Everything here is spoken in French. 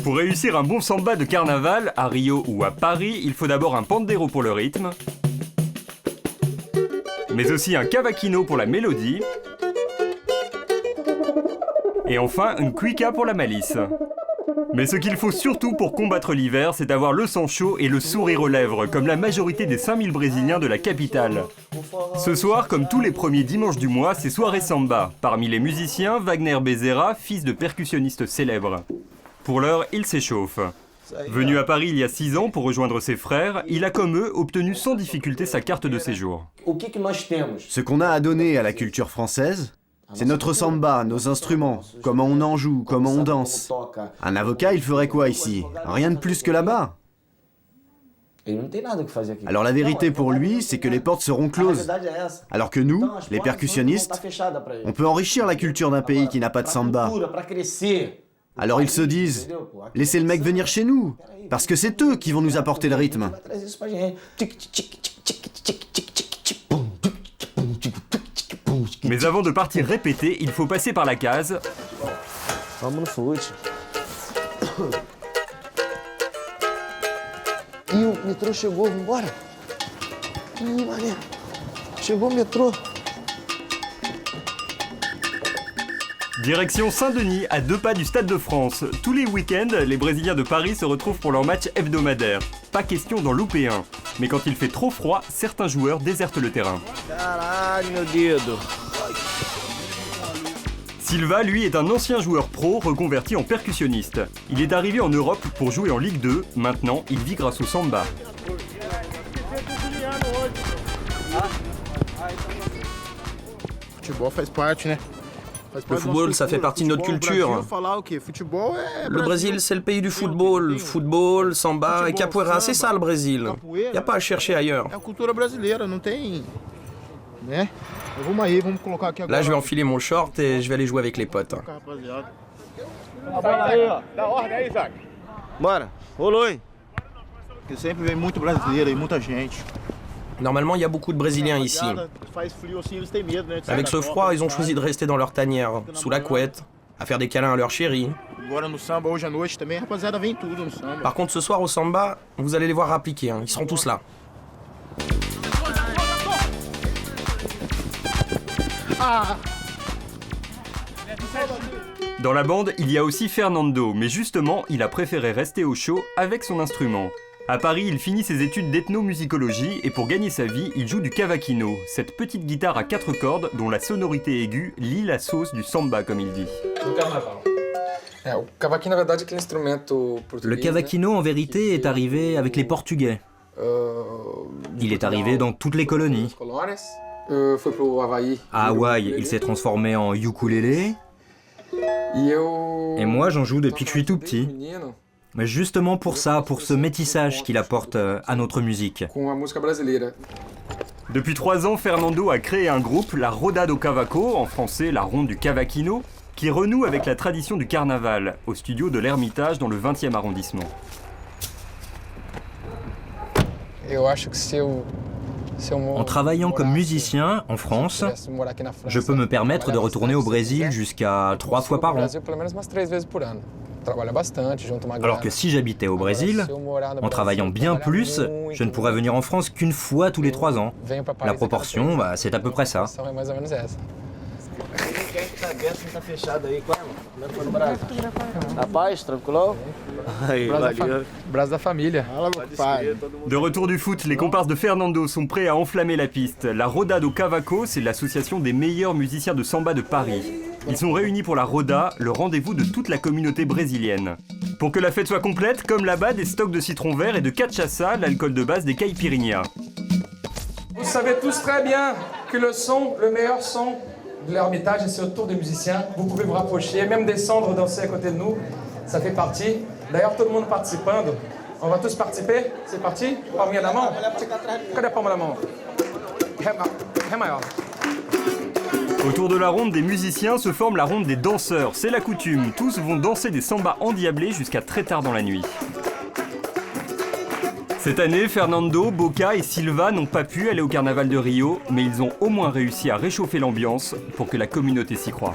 Pour réussir un bon samba de carnaval, à Rio ou à Paris, il faut d'abord un pandero pour le rythme, mais aussi un cavaquinho pour la mélodie, et enfin une cuica pour la malice. Mais ce qu'il faut surtout pour combattre l'hiver, c'est avoir le sang chaud et le sourire aux lèvres, comme la majorité des 5000 Brésiliens de la capitale. Ce soir, comme tous les premiers dimanches du mois, c'est soirée samba. Parmi les musiciens, Wagner Bezerra, fils de percussionniste célèbre. Pour l'heure, il s'échauffe. Venu à Paris il y a 6 ans pour rejoindre ses frères, il a comme eux obtenu sans difficulté sa carte de séjour. Ce qu'on a à donner à la culture française, c'est notre samba, nos instruments, comment on en joue, comment on danse. Un avocat, il ferait quoi ici? Rien de plus que là-bas. Alors la vérité pour lui, c'est que les portes seront closes. Alors que nous, les percussionnistes, on peut enrichir la culture d'un pays qui n'a pas de samba. Alors ils se disent, laissez le mec venir chez nous, parce que c'est eux qui vont nous apporter le rythme. Mais avant de partir répéter, il faut passer par la case. Vamos no fute. Ih, o metrô chegou, vambora. Ih, mané. Chegou o metrô. Direction Saint-Denis, à 2 pas du Stade de France. Tous les week-ends, les Brésiliens de Paris se retrouvent pour leur match hebdomadaire. Pas question d'en louper un. Mais quand il fait trop froid, certains joueurs désertent le terrain. Caralho, meu dedo. Silva, lui, est un ancien joueur pro reconverti en percussionniste. Il est arrivé en Europe pour jouer en Ligue 2. Maintenant, il vit grâce au samba. Futebol faz parte, né? Le football, ça fait partie de notre culture. Le Brésil, c'est le pays du football. Football, samba et capoeira, c'est ça le Brésil. Il n'y a pas à chercher ailleurs. Là, je vais enfiler mon short et je vais aller jouer avec les potes. Bora, rolou, hein? Porque sempre vem muito brasileiro e muita gente. Normalement, il y a beaucoup de Brésiliens ici. Avec ce froid, ils ont choisi de rester dans leur tanière, sous la couette, à faire des câlins à leur chérie. Par contre, ce soir au samba, vous allez les voir appliquer, hein. Ils seront tous là. Dans la bande, il y a aussi Fernando, mais justement, il a préféré rester au chaud avec son instrument. À Paris, il finit ses études d'ethnomusicologie et pour gagner sa vie, il joue du cavaquinho, cette petite guitare à 4 cordes dont la sonorité aiguë lie la sauce du samba, comme il dit. Le cavaquinho, en vérité, est arrivé avec les Portugais. Il est arrivé dans toutes les colonies. À Hawaï, il s'est transformé en ukulélé. Et moi, j'en joue depuis que je suis tout petit. Mais justement pour ça, pour ce métissage qu'il apporte à notre musique. Depuis 3 ans, Fernando a créé un groupe, la Roda do Cavaco, en français la ronde du cavaquinho, qui renoue avec la tradition du carnaval, au studio de l'Ermitage dans le 20e arrondissement. En travaillant comme musicien en France, je peux me permettre de retourner au Brésil jusqu'à 3 fois par an. Alors que si j'habitais au Brésil, en travaillant bien plus, je ne pourrais venir en France qu'une fois tous les 3 ans. La proportion, c'est à peu près ça. De retour du foot, les comparses de Fernando sont prêts à enflammer la piste. La Roda do Cavaco, c'est l'association des meilleurs musiciens de samba de Paris. Ils sont réunis pour la Roda, le rendez-vous de toute la communauté brésilienne. Pour que la fête soit complète, comme là-bas, des stocks de citron vert et de cachaça, l'alcool de base des caipirinhas. Vous savez tous très bien que le meilleur son de l'Ermitage, c'est autour des musiciens. Vous pouvez vous rapprocher, même descendre, danser à côté de nous. Ça fait partie. D'ailleurs, tout le monde participando. On va tous participer. C'est parti. Palminha na mão. Cadê a palma na mão? Ré maior. Autour de la ronde des musiciens se forme la ronde des danseurs. C'est la coutume. Tous vont danser des sambas endiablés jusqu'à très tard dans la nuit. Cette année, Fernando, Boca et Silva n'ont pas pu aller au carnaval de Rio, mais ils ont au moins réussi à réchauffer l'ambiance pour que la communauté s'y croie.